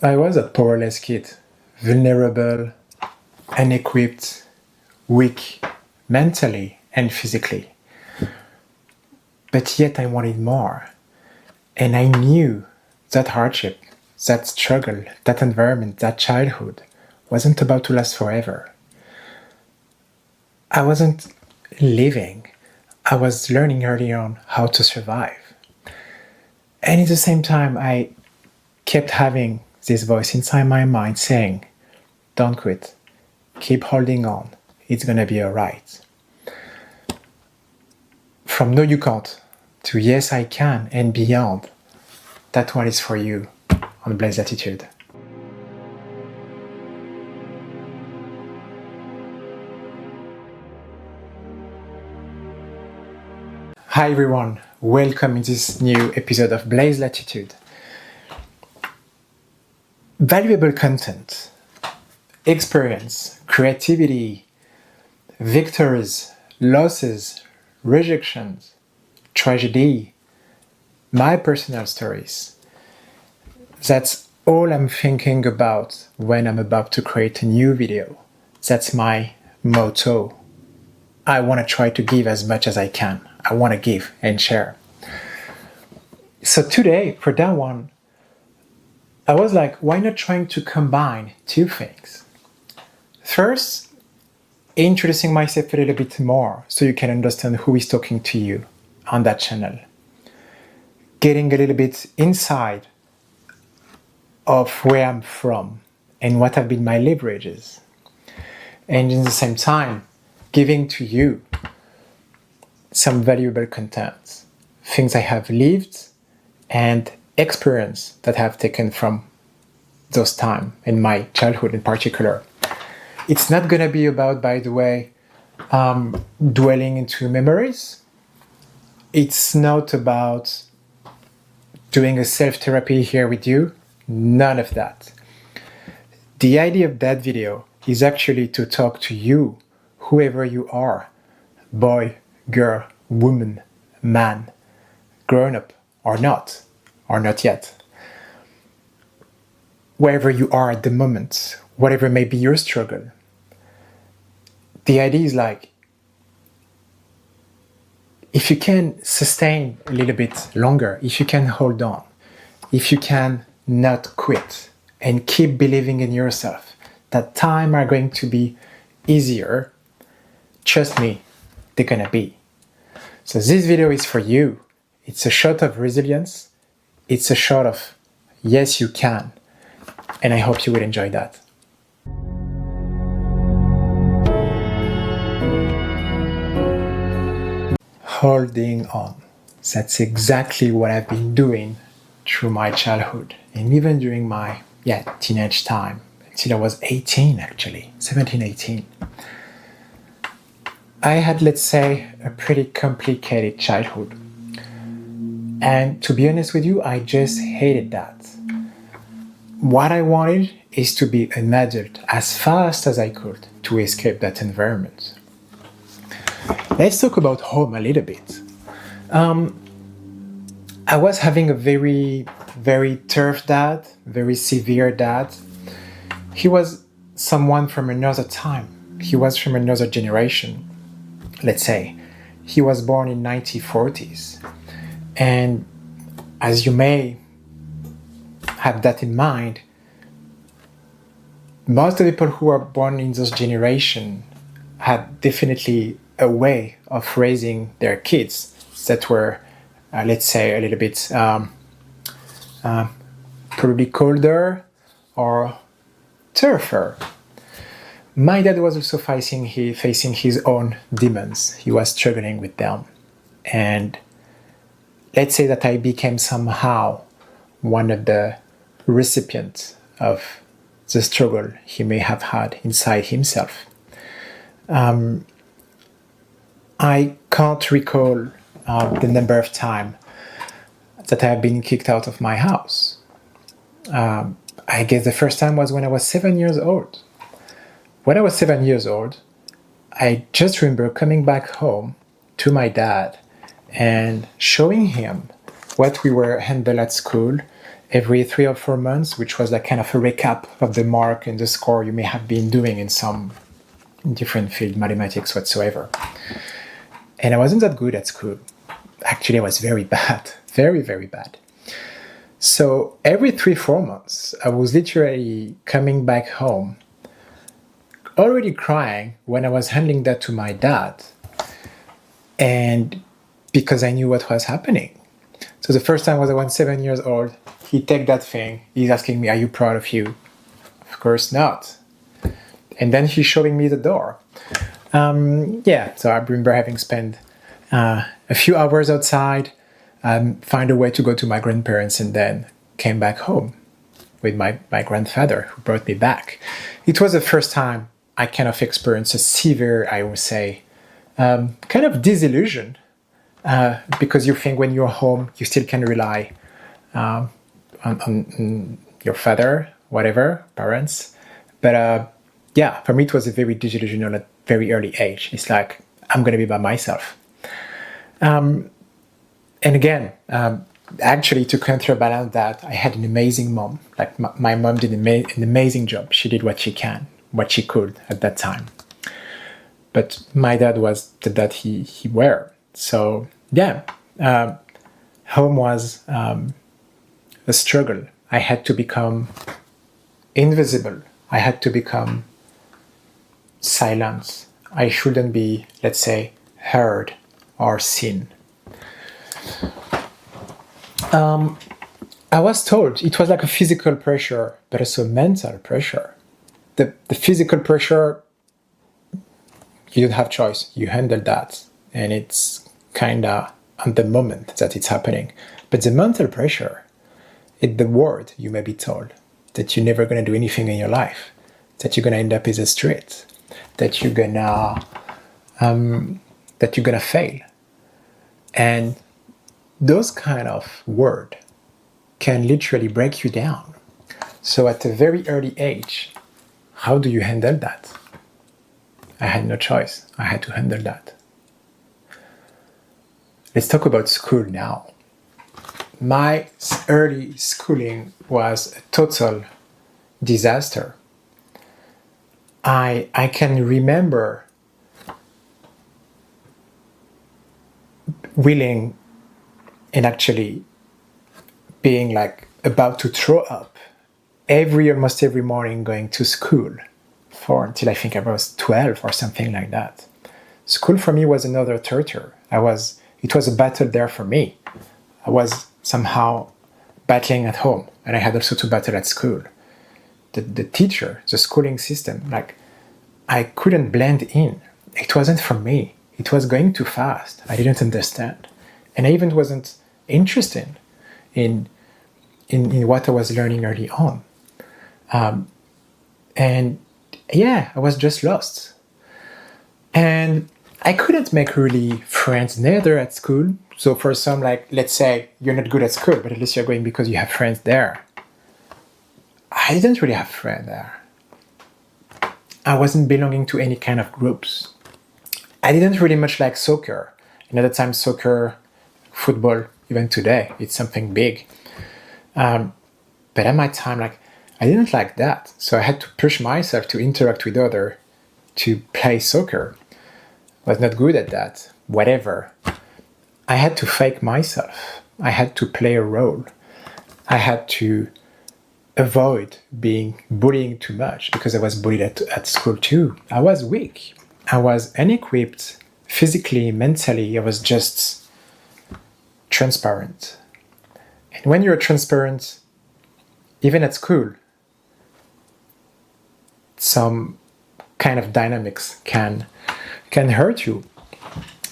I was a powerless kid, vulnerable, unequipped, weak, mentally and physically. But yet I wanted more. And I knew that hardship, that struggle, that environment, that childhood wasn't about to last forever. I wasn't living. I was learning early on how to survive. And at the same time, I kept having this voice inside my mind saying, don't quit, keep holding on, it's gonna be alright. From no you can't to yes I can and beyond, that one is for you on Blaise Latitude. Hi everyone, welcome in this new episode of Blaise Latitude. Valuable content, experience, creativity, victories, losses, rejections, tragedy, my personal stories. That's all I'm thinking about when I'm about to create a new video. That's my motto. I want to try to give as much as I can. I want to give and share. So today, for that one, I was like, why not trying to combine two things? First, introducing myself a little bit more so you can understand who is talking to you on that channel. Getting a little bit inside of where I'm from and what have been my leverages. And in the same time, giving to you some valuable content, things I have lived and experience that I have taken from those time in my childhood in particular. It's not going to be about, by the way, dwelling into memories. It's not about doing a self-therapy here with you. None of that. The idea of that video is actually to talk to you, whoever you are, boy, girl, woman, man, grown up or not yet. Wherever you are at the moment, whatever may be your struggle. The idea is like, if you can sustain a little bit longer, if you can hold on, if you can not quit and keep believing in yourself, that time are going to be easier, trust me, they're gonna be. So this video is for you. It's a shot of resilience. It's a shot of yes, you can. And I hope you will enjoy that. Holding on. That's exactly what I've been doing through my childhood and even during my teenage time until I was 18 actually, 17, 18. I had, let's say, a pretty complicated childhood. And to be honest with you, I just hated that. What I wanted is to be an adult as fast as I could to escape that environment. Let's talk about home a little bit. I was having a very, very tough dad, very severe dad. He was someone from another time. He was from another generation. Let's say he was born in 1940s. And as you may have that in mind, most of the people who are born in this generation had definitely a way of raising their kids that were, let's say, a little bit probably colder or tougher. My dad was also facing his own demons. He was struggling with them. And let's say that I became somehow one of the recipients of the struggle he may have had inside himself. I can't recall the number of times that I have been kicked out of my house. I guess the first time was when I was 7 years old. When I was 7 years old, I just remember coming back home to my dad and showing him what we were handled at school every 3 or 4 months, which was like kind of a recap of the mark and the score you may have been doing in some different field, mathematics whatsoever. And I wasn't that good at school. Actually, I was very bad, very, very bad. So every 3 or 4 months, I was literally coming back home, already crying when I was handing that to my dad. And because I knew what was happening. So the first time was I was 7 years old. He take that thing. He's asking me, "Are you proud of you?" Of course not. And then he's showing me the door. So I remember having spent a few hours outside, find a way to go to my grandparents, and then came back home with my grandfather, who brought me back. It was the first time I kind of experienced a severe, I would say, kind of disillusion, because you think when you're home, you still can rely on your father, whatever, parents. But for me, it was a very disillusional at a very early age. It's like, I'm going to be by myself. And again, actually, to counterbalance that, I had an amazing mom. Like my mom did an amazing job. She did what she could at that time. But my dad was the dad he were. So home was a struggle. I had to become invisible. I had to become silent. I shouldn't be, let's say, heard or seen. I was told it was like a physical pressure, but also mental pressure. The physical pressure, you don't have choice. You handle that, and it's kind of on the moment that it's happening. But the mental pressure, it's the word you may be told that you're never going to do anything in your life, that you're going to end up in the street, that you're gonna fail, and those kind of words can literally break you down. So at a very early age, how do you handle that? I had no choice. I had to handle that. Let's talk about school now. My early schooling was a total disaster. I can remember willing and actually being like about to throw up almost every morning going to school until I think I was 12 or something like that. School for me was another torture. It was a battle there for me. I was somehow battling at home, and I had also to battle at school. The teacher, the schooling system, like I couldn't blend in. It wasn't for me. It was going too fast. I didn't understand. And I even wasn't interested in what I was learning early on. I was just lost. And I couldn't make really friends neither at school. So for some, like, let's say you're not good at school, but at least you're going because you have friends there. I didn't really have friends there. I wasn't belonging to any kind of groups. I didn't really much like soccer. And at the time, soccer, football, even today, it's something big. But at my time, like, I didn't like that. So I had to push myself to interact with others, to play soccer. I was not good at that. Whatever. I had to fake myself. I had to play a role. I had to avoid being bullying too much because I was bullied at school too. I was weak. I was unequipped physically, mentally. I was just transparent. And when you're transparent, even at school, some kind of dynamics can hurt you.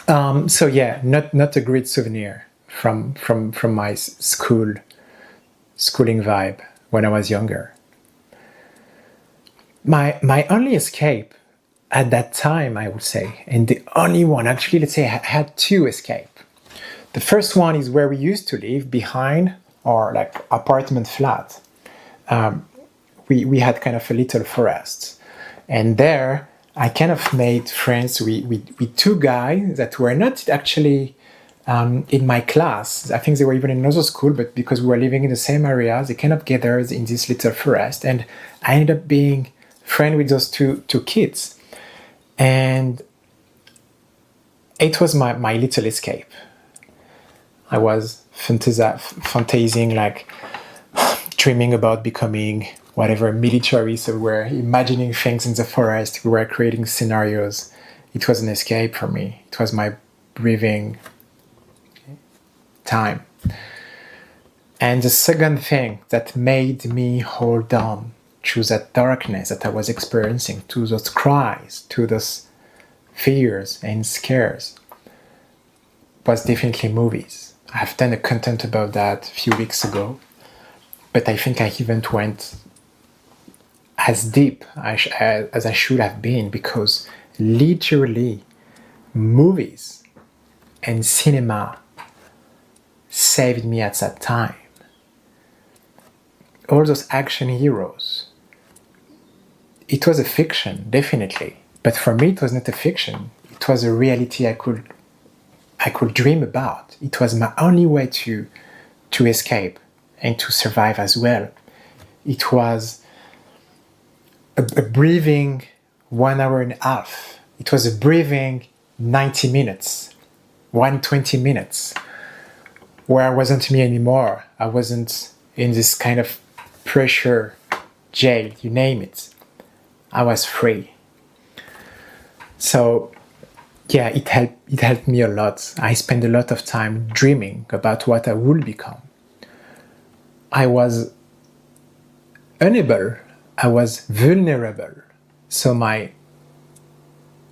Not a great souvenir from my schooling vibe when I was younger. My only escape at that time, I would say, and the only one, actually, let's say I had two escape. The first one is where we used to live behind our like apartment flat. We had kind of a little forest, and there I kind of made friends with two guys that were not actually in my class. I think they were even in another school, but because we were living in the same area, they kind of gathered in this little forest, and I ended up being friend with those two kids. And it was my little escape. I was fantasizing, like dreaming about becoming whatever military. So we were imagining things in the forest. We were creating scenarios. It was an escape for me. It was my breathing time. And the second thing that made me hold on to that darkness that I was experiencing, to those cries, to those fears and scares, was definitely movies. I've done a content about that a few weeks ago, but I think I even went as deep as I should have been, because literally movies and cinema saved me at that time. All those action heroes. It was a fiction, definitely, but for me it was not a fiction. It was a reality I could dream about. It was my only way to escape and to survive as well. It was a breathing 1.5 hours. It was a breathing 90 minutes, 120 minutes, where I wasn't me anymore. I wasn't in this kind of pressure jail, you name it. I was free. So yeah, it helped me a lot. I spent a lot of time dreaming about what I would become. I was unable, I was vulnerable. So my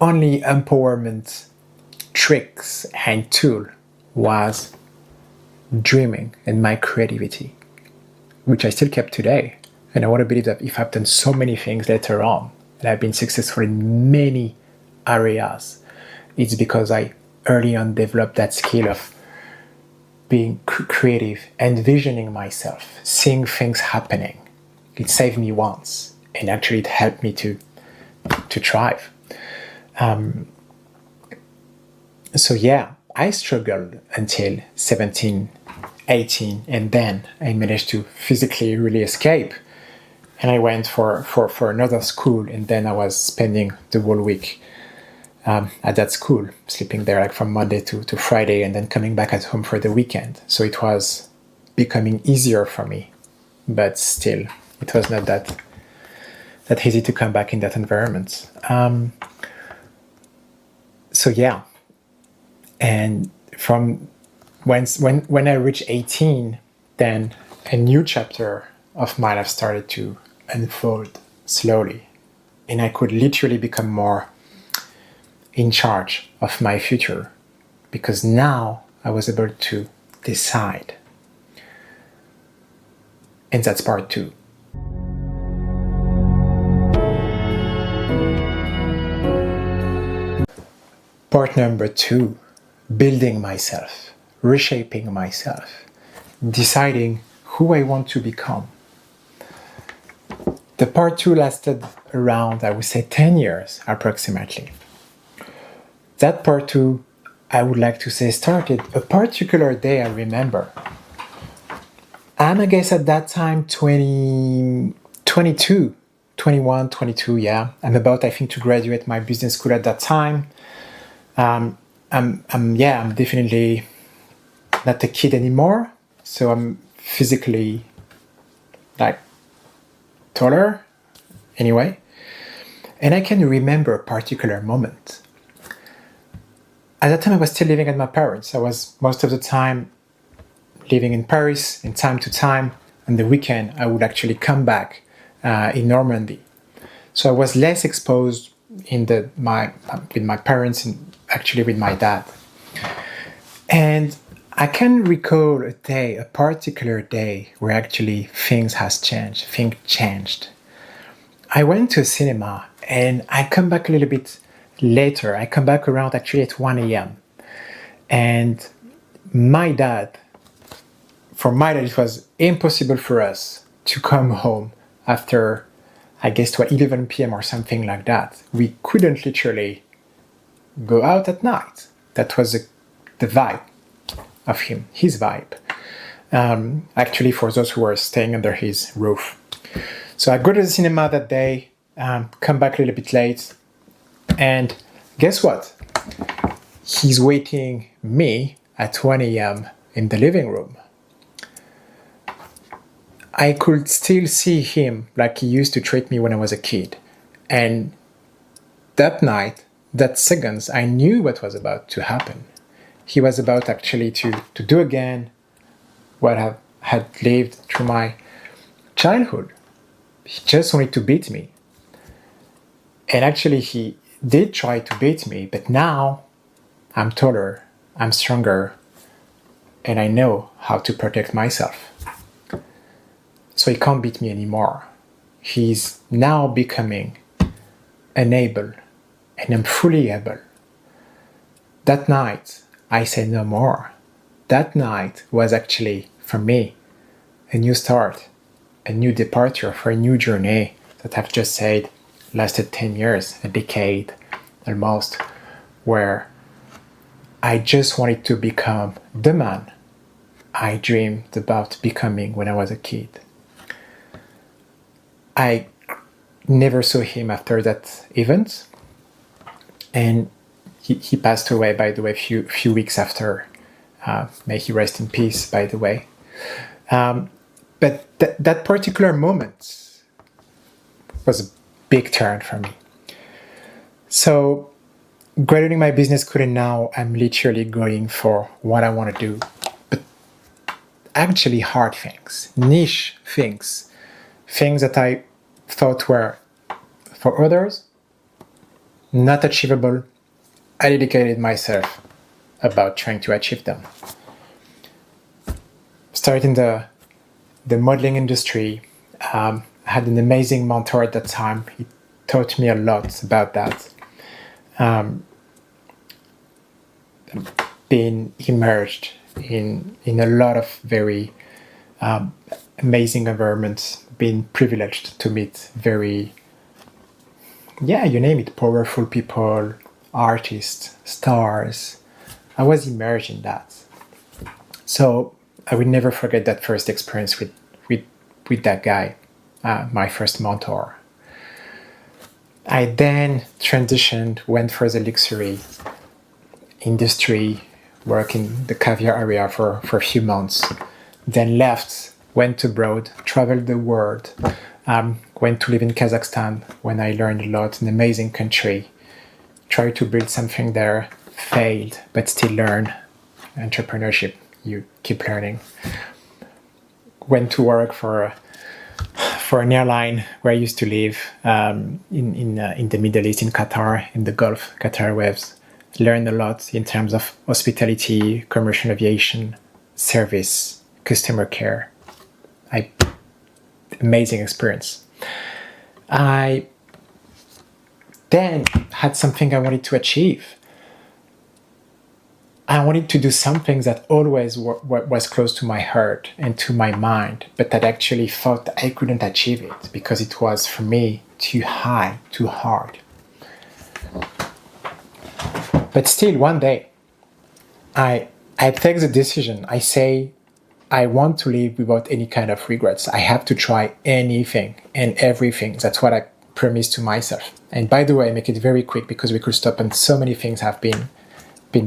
only empowerment tricks and tool was dreaming and my creativity, which I still kept today. And I want to believe that if I've done so many things later on, and I've been successful in many areas, it's because I early on developed that skill of being creative, envisioning myself, seeing things happening. It saved me once, and actually it helped me to thrive. So yeah, I struggled until 17, 18, and then I managed to physically really escape. And I went for another school, and then I was spending the whole week at that school, sleeping there like from Monday to Friday, and then coming back at home for the weekend. So it was becoming easier for me, but still, it was not that easy to come back in that environment. So yeah, and from when I reached 18, then a new chapter of my life started to unfold slowly, and I could literally become more in charge of my future, because now I was able to decide. And that's part 2. Part number 2, building myself, reshaping myself, deciding who I want to become. The part 2 lasted around, I would say, 10 years approximately. That part 2, I would like to say, started a particular day I remember. I'm, I guess, at that time 22, 21, 22, yeah. I'm about, I think, to graduate my business school at that time. I'm definitely not a kid anymore. So I'm physically, like, taller, anyway. And I can remember a particular moment. At that time, I was still living at my parents'. I was most of the time living in Paris, and time to time, on the weekend, I would actually come back in Normandy. So I was less exposed with my parents and actually with my dad. And I can recall a particular day, where actually things changed. I went to a cinema, and I come back a little bit later. I come back around actually at 1 a.m. And for my dad, it was impossible for us to come home after, I guess, 11 p.m. or something like that. We couldn't literally go out at night. That was the vibe. of him, his vibe. Actually, for those who were staying under his roof. So I go to the cinema that day, come back a little bit late, and guess what? He's waiting me at 1 a.m. in the living room. I could still see him like he used to treat me when I was a kid. And that night, that seconds, I knew what was about to happen. He was about actually to do again what I had lived through my childhood. He just wanted to beat me. And actually, he did try to beat me, but now I'm taller, I'm stronger, and I know how to protect myself. So he can't beat me anymore. He's now becoming unable, and I'm fully able. That night, I said no more. That night was actually, for me, a new start, a new departure for a new journey that I've just said lasted 10 years, a decade almost, where I just wanted to become the man I dreamed about becoming when I was a kid. I never saw him after that event, and he passed away, by the way, a few weeks after. May he rest in peace, by the way. But that particular moment was a big turn for me. So, graduating my business school, and now I'm literally going for what I want to do. But actually hard things, niche things, things that I thought were for others not achievable. I dedicated myself about trying to achieve them. Starting the modeling industry, I had an amazing mentor at that time. He taught me a lot about that. Being immersed in a lot of very amazing environments, being privileged to meet very, you name it, powerful people, artists, stars. I was immersed in that. So I will never forget that first experience with that guy, my first mentor. I then transitioned, went for the luxury industry, worked in the caviar area for a few months, then left, went abroad, traveled the world, went to live in Kazakhstan when I learned a lot, an amazing country, tried to build something there, failed, but still learn. Entrepreneurship, you keep learning. Went to work for an airline where I used to live in the Middle East, in Qatar, in the Gulf, Qatar waves. Learned a lot in terms of hospitality, commercial aviation, service, customer care. Amazing experience. I then had something I wanted to achieve. I wanted to do something that always was close to my heart and to my mind, but that actually thought I couldn't achieve it because it was, for me, too high, too hard. But still, one day, I take the decision. I say, I want to live without any kind of regrets. I have to try anything and everything. That's what I promised to myself. And by the way, I make it very quick because we could stop on so many things I've been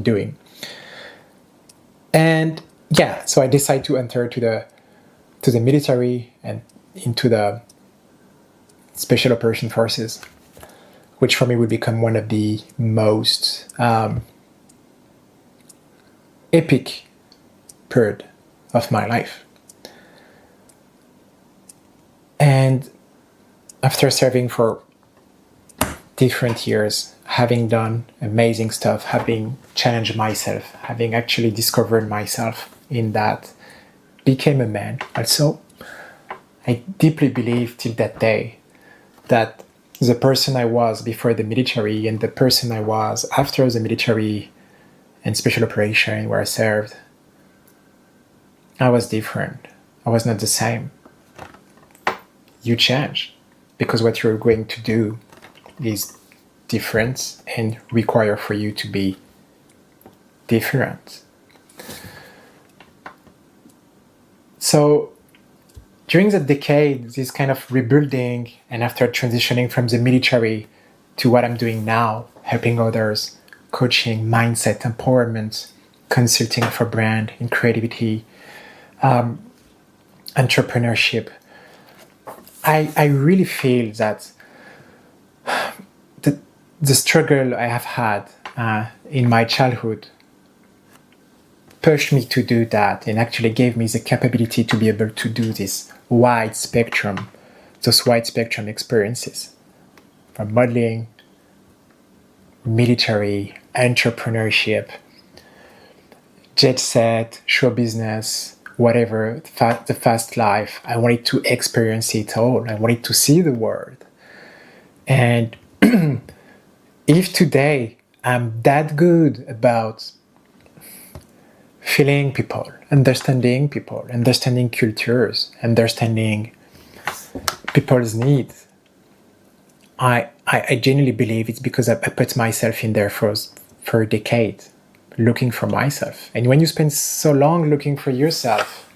doing. And so I decided to enter to the military and into the special operation forces, which for me would become one of the most epic period of my life. And after serving for different years, having done amazing stuff, having challenged myself, having actually discovered myself in that, became a man also. I deeply believe till that day that the person I was before the military and the person I was after the military and special operation where I served, I was different. I was not the same. You change because what you're going to do is different and require for you to be different. So during the decade, this kind of rebuilding, and after transitioning from the military to what I'm doing now, helping others, coaching, mindset, empowerment, consulting for brand and creativity, entrepreneurship, I really feel that the struggle I have had in my childhood pushed me to do that and actually gave me the capability to be able to do this those wide spectrum experiences from modeling, military, entrepreneurship, jet set, show business, whatever, the fast life. I wanted to experience it all. I wanted to see the world. And if today I'm that good about feeling people, understanding cultures, understanding people's needs, I genuinely believe it's because I put myself in there for a decade, looking for myself. And when you spend so long looking for yourself,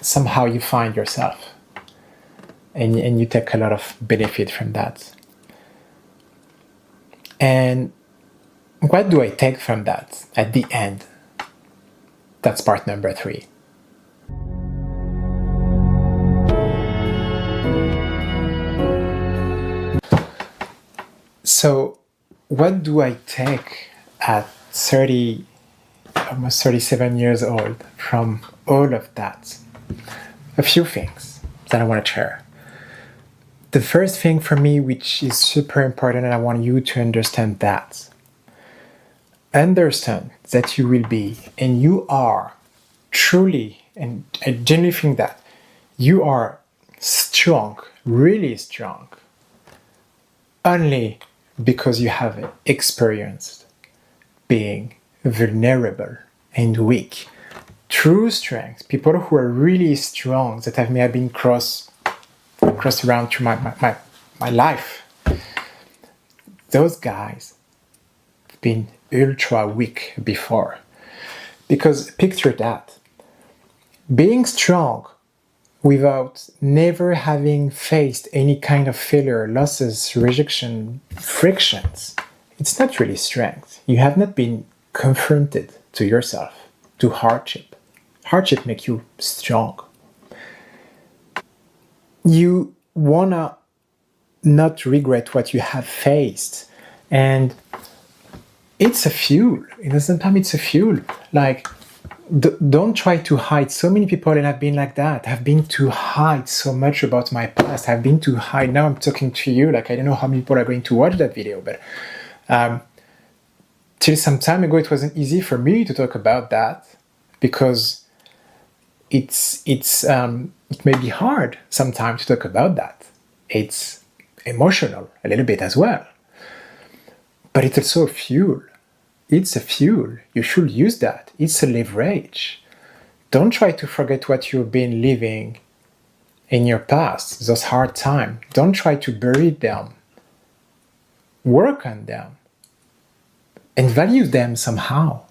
somehow you find yourself. And you take a lot of benefit from that. And what do I take from that at the end? That's part number 3. So, what do I take at 30, almost 37 years old from all of that? A few things that I want to share. The first thing for me, which is super important, and I want you to understand that. Understand that you will be, and you are truly, and I genuinely think that you are strong, really strong, only because you have experienced being vulnerable and weak. True strength, people who are really strong, that may have been crossed around through my life, those guys have been ultra weak before. Because picture that, being strong without never having faced any kind of failure, losses, rejection, frictions, it's not really strength. You have not been confronted to yourself, to hardship. Hardship makes you strong. You wanna not regret what you have faced, and it's a fuel. Sometimes it's a fuel. Like, don't try to hide. So many people, and I've been like that, have been to hide so much about my past. I've been to hide. Now I'm talking to you, like, I don't know how many people are going to watch that video, but till some time ago, it wasn't easy for me to talk about that, because it may be hard sometimes to talk about that. It's emotional a little bit as well, but it's also a fuel. It's a fuel. You should use that. It's a leverage. Don't try to forget what you've been living in your past, those hard times. Don't try to bury them. Work on them and value them somehow,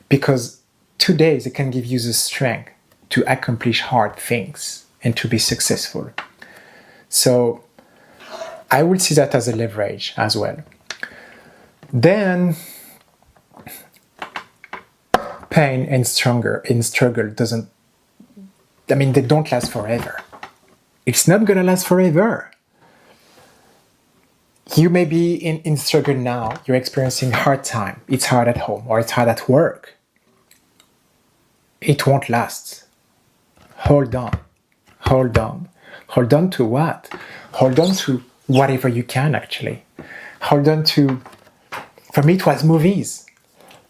because today they can give you the strength to accomplish hard things and to be successful. So I would see that as a leverage as well. Then pain and struggle they don't last forever. It's not gonna last forever. You may be in struggle now, you're experiencing hard time, it's hard at home or it's hard at work. It won't last. Hold on. Hold on to what? Hold on to whatever you can, actually. Hold on to, for me it was movies.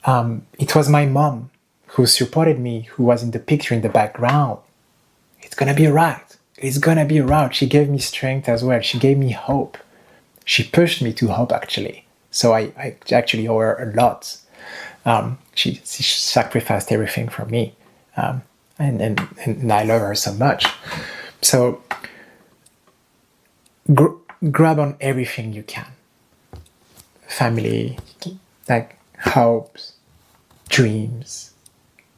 It was my mom who supported me, who was in the picture in the background. It's gonna be right. It's gonna be right. She gave me strength as well. She gave me hope. She pushed me to hope, actually. So I actually owe her a lot. She sacrificed everything for me. And I love her so much. So grab on everything you can. Family, like hopes, dreams,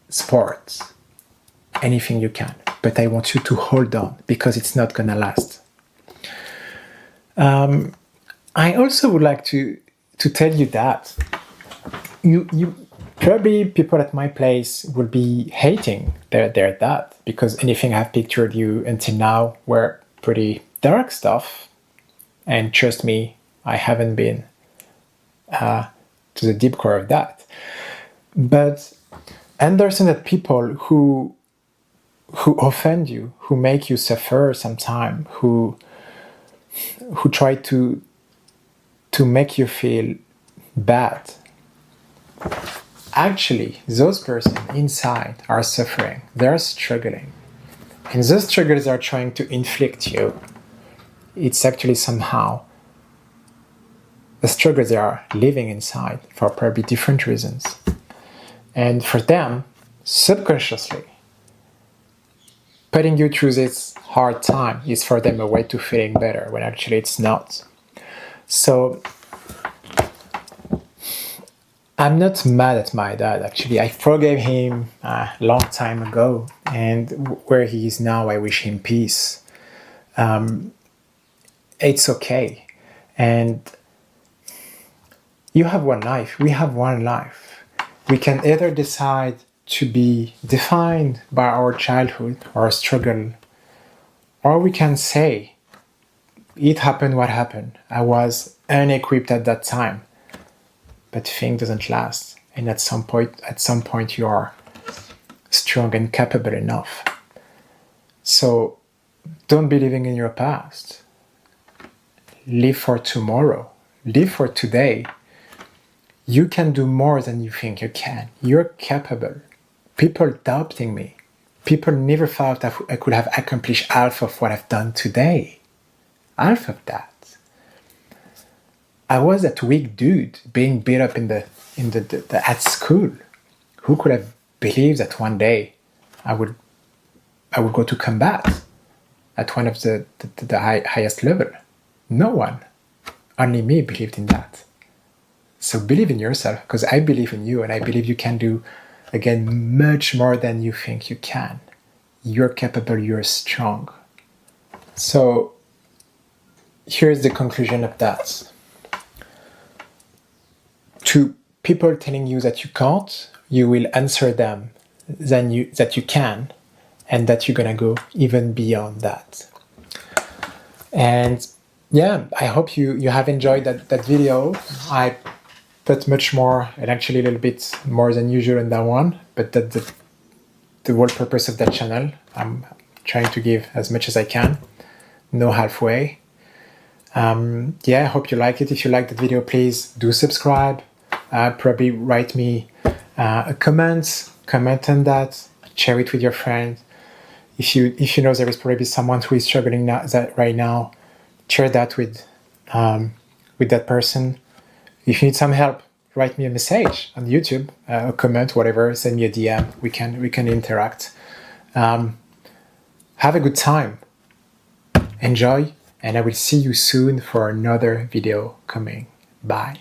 sports, anything you can, but I want you to hold on because it's not gonna last. I also would like to tell you that you probably people at my place will be hating their dad, because anything I've pictured you until now were pretty dark stuff, and trust me, I haven't been to the deep core of that. But understand that people who offend you, who make you suffer sometime, who try to make you feel bad, actually those persons inside are suffering, they're struggling, and those struggles are trying to inflict you. It's actually somehow the struggles they are living inside for probably different reasons, and for them, subconsciously, putting you through this hard time is for them a way to feeling better, when actually it's not. So I'm not mad at my dad, actually. I forgave him a long time ago, and where he is now, I wish him peace. It's okay. And you have one life, we have one life. We can either decide to be defined by our childhood or struggle, or we can say, it happened what happened. I was unequipped at that time. But thing doesn't last, and at some point you are strong and capable enough. So don't be living in your past. Live for tomorrow. Live for today. You can do more than you think you can. You're capable. People doubting me. People never thought I could have accomplished half of what I've done today. Half of that. I was that weak dude being beat up in the at school. Who could have believed that one day I would go to combat at one of the highest level? No one. Only me believed in that. So believe in yourself, because I believe in you, and I believe you can do, again, much more than you think you can. You're capable, you're strong. So here's the conclusion of that. To people telling you that you can't, you will answer them that you can, and that you're gonna go even beyond that. And yeah, I hope you have enjoyed that video. I put much more, and actually a little bit more than usual in that one, but the whole purpose of that channel. I'm trying to give as much as I can, no halfway. Yeah, I hope you like it. If you like the video, please do subscribe. Probably write me a comment on that, share it with your friend. If you know there is probably someone who is struggling right now, share that with that person. If you need some help, write me a message on YouTube, a comment, whatever. Send me a DM. We can interact. Have a good time. Enjoy, and I will see you soon for another video coming. Bye.